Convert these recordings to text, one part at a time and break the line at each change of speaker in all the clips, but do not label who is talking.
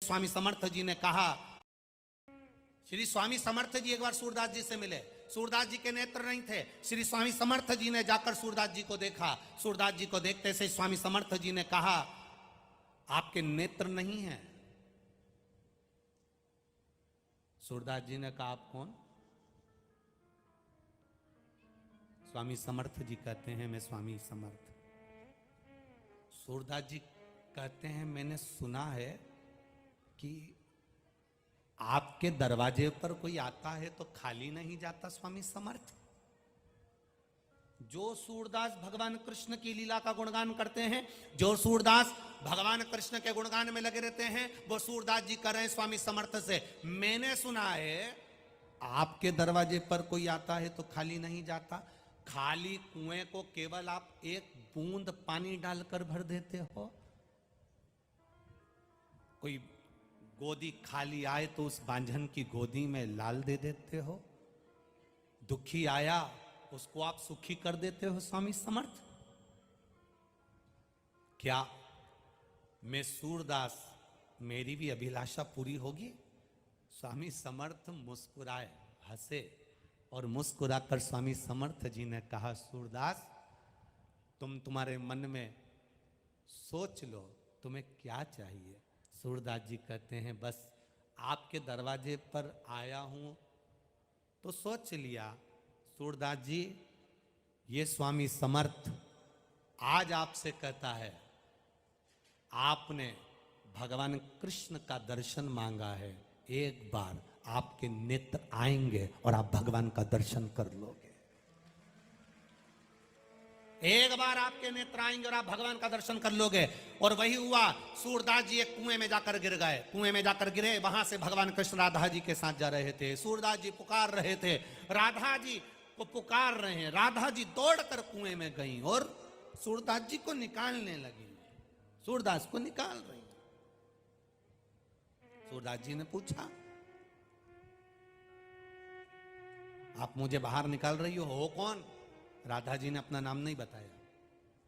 स्वामी समर्थ जी ने कहा, श्री स्वामी समर्थ जी एक बार सूरदास जी से मिले। सूरदास जी के नेत्र नहीं थे। श्री स्वामी समर्थ जी ने जाकर सूरदास जी को देखा। सूरदास जी को देखते से स्वामी समर्थ जी ने कहा, आपके नेत्र नहीं है। सूरदास जी ने कहा, आप कौन? स्वामी समर्थ जी कहते हैं, मैं स्वामी समर्थ। सूरदास जी कहते हैं, मैंने सुना है कि आपके दरवाजे पर कोई आता है तो खाली नहीं जाता स्वामी समर्थ। जो सूरदास भगवान कृष्ण की लीला का गुणगान करते हैं, जो सूरदास भगवान कृष्ण के गुणगान में लगे रहते हैं, वो सूरदास जी कर रहे हैं स्वामी समर्थ से, मैंने सुना है आपके दरवाजे पर कोई आता है तो खाली नहीं जाता। खाली कुएं को केवल आप एक बूंद पानी डालकर भर देते हो। कोई गोदी खाली आए तो उस बांझन की गोदी में लाल दे देते हो। दुखी आया उसको आप सुखी कर देते हो स्वामी समर्थ। क्या मैं सूरदास, मेरी भी अभिलाषा पूरी होगी? स्वामी समर्थ मुस्कुराए, हंसे और मुस्कुराकर स्वामी समर्थ जी ने कहा, सूरदास तुम्हारे मन में सोच लो तुम्हें क्या चाहिए। सूरदास जी कहते हैं, बस आपके दरवाजे पर आया हूं तो सोच लिया। सूरदास जी, ये स्वामी समर्थ आज आपसे कहता है, आपने भगवान कृष्ण का दर्शन मांगा है, एक बार आपके नेत्र आएंगे और आप भगवान का दर्शन कर लोगे। एक बार आपके नेत्र आएंगे और आप भगवान का दर्शन कर लोगे। और वही हुआ। सूरदास जी एक कुएं में जाकर गिर गए। कुएं में जाकर गिरे, वहां से भगवान कृष्ण राधा जी के साथ जा रहे थे। सूरदास जी पुकार रहे थे, राधा जी को पुकार रहे हैं। राधा जी दौड़कर कुएं में गई और सूरदास जी को निकालने लगी। सूरदास को निकाल रही। सूरदास जी ने पूछा, आप मुझे बाहर निकाल रही हो कौन? राधा जी ने अपना नाम नहीं बताया,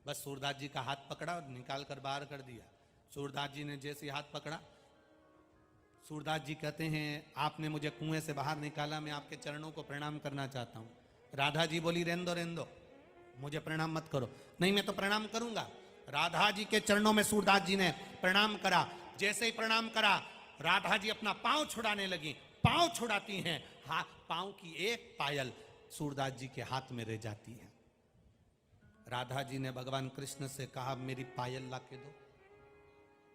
बस सूरदास जी का हाथ पकड़ा और निकाल कर बाहर कर दिया। सूरदास जी ने जैसे हाथ पकड़ा, सूरदास जी कहते हैं, आपने मुझे कुएं से बाहर निकाला, मैं आपके चरणों को प्रणाम करना चाहता हूं। राधा जी बोली, रेंदो मुझे प्रणाम मत करो। नहीं, मैं तो प्रणाम करूंगा। राधा जी के चरणों में सूरदास जी ने प्रणाम करा। जैसे ही प्रणाम करा, राधा जी अपना पांव छुड़ाने लगी। पांव छुड़ाती हैं, पांव की एक पायल सूरदास जी के हाथ में रह जाती है। राधा जी ने भगवान कृष्ण से कहा, मेरी पायल ला के दो।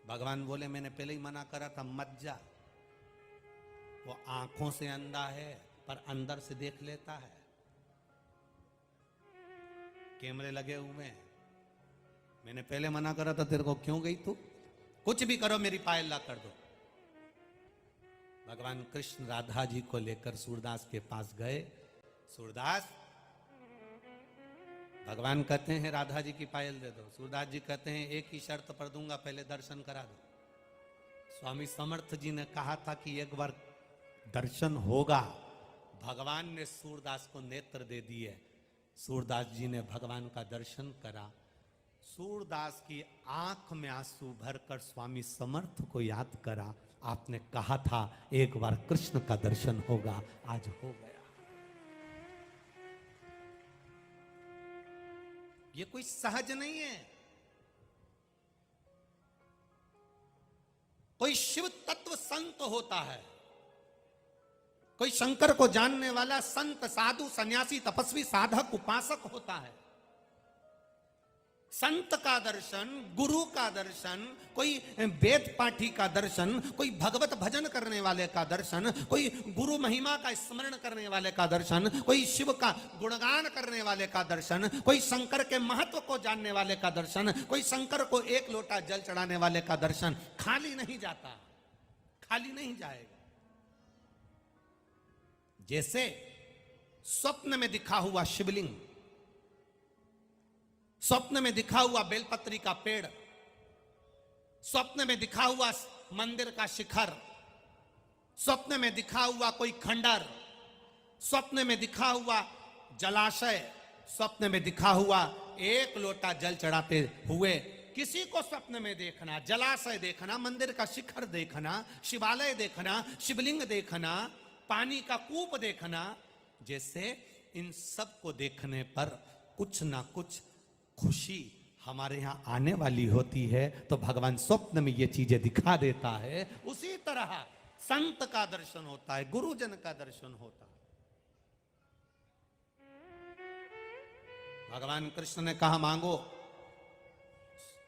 भगवान बोले, मैंने पहले ही मना करा था, मत जा। वो आंखों से अंधा है पर अंदर से देख लेता है। कैमरे लगे हुए हैं, मैंने पहले मना करा था तेरे को, क्यों गई तू? कुछ भी करो, मेरी पायल ला कर दो। भगवान कृष्ण राधा जी को लेकर सूरदास के पास गए। सूरदास, भगवान कहते हैं राधा जी की पायल दे दो। सूरदास जी कहते हैं, एक ही शर्त पर दूंगा, पहले दर्शन करा दो। स्वामी समर्थ जी ने कहा था कि एक बार दर्शन होगा। भगवान ने सूरदास को नेत्र दे दिए। सूरदास जी ने भगवान का दर्शन करा। सूरदास की आंख में आंसू भरकर स्वामी समर्थ को याद करा, आपने कहा था एक बार कृष्ण का दर्शन होगा, आज हो गया। ये कोई सहज नहीं है। कोई शिव तत्व संत होता है, कोई शंकर को जानने वाला संत, साधु, सन्यासी, तपस्वी, साधक, उपासक होता है। संत का दर्शन, गुरु का दर्शन, कोई वेद पाठी का दर्शन, कोई भगवत भजन करने वाले का दर्शन, कोई गुरु महिमा का स्मरण करने वाले का दर्शन, कोई शिव का गुणगान करने वाले का दर्शन, कोई शंकर के महत्व को जानने वाले का दर्शन, कोई शंकर को एक लोटा जल चढ़ाने वाले का दर्शन खाली नहीं जाता, खाली नहीं जाएगा। जैसे स्वप्न में दिखा हुआ शिवलिंग, स्वप्न में दिखा हुआ बेलपत्री का पेड़, स्वप्न में दिखा हुआ मंदिर का शिखर, स्वप्न में दिखा हुआ कोई खंडर, स्वप्न में दिखा हुआ जलाशय, स्वप्न में दिखा हुआ एक लोटा जल चढ़ाते हुए किसी को स्वप्न में देखना, जलाशय देखना, मंदिर का शिखर देखना, शिवालय देखना, शिवलिंग देखना, पानी का कूप देखना, जैसे इन सब को देखने पर कुछ ना कुछ खुशी हमारे यहां आने वाली होती है, तो भगवान स्वप्न में ये चीजें दिखा देता है। उसी तरह संत का दर्शन होता है, गुरुजन का दर्शन होता है। भगवान कृष्ण ने कहा मांगो,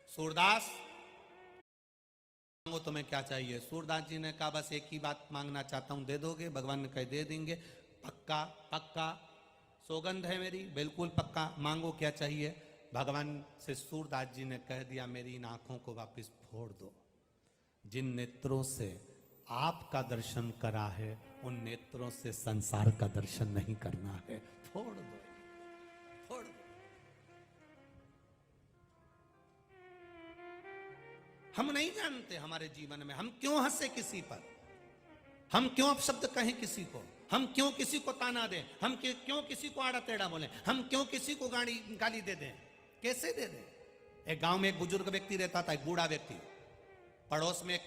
सूरदास मांगो तुम्हें क्या चाहिए। सूरदास जी ने कहा बस एक ही बात मांगना चाहता हूं, दे दोगे। भगवान ने कहा दे देंगे, पक्का पक्का, सौगंध है मेरी, बिल्कुल पक्का, मांगो क्या चाहिए। भगवान से सूरदास जी ने कह दिया मेरी इन आंखों को वापस फोड़ दो, जिन नेत्रों से आपका दर्शन करा है उन नेत्रों से संसार का दर्शन नहीं करना है, फोड़ दो, फोड़ दो। हम नहीं जानते हमारे जीवन में हम क्यों हंसे किसी पर, हम क्यों अपशब्द कहें किसी को, हम क्यों किसी को ताना दें, हम क्यों किसी को आड़ा टेढ़ा बोलें, हम क्यों किसी को गाली दे दें, कैसे दे दें। एक गांव में एक बुजुर्ग व्यक्ति रहता था, एक बूढ़ा व्यक्ति। पड़ोस में एक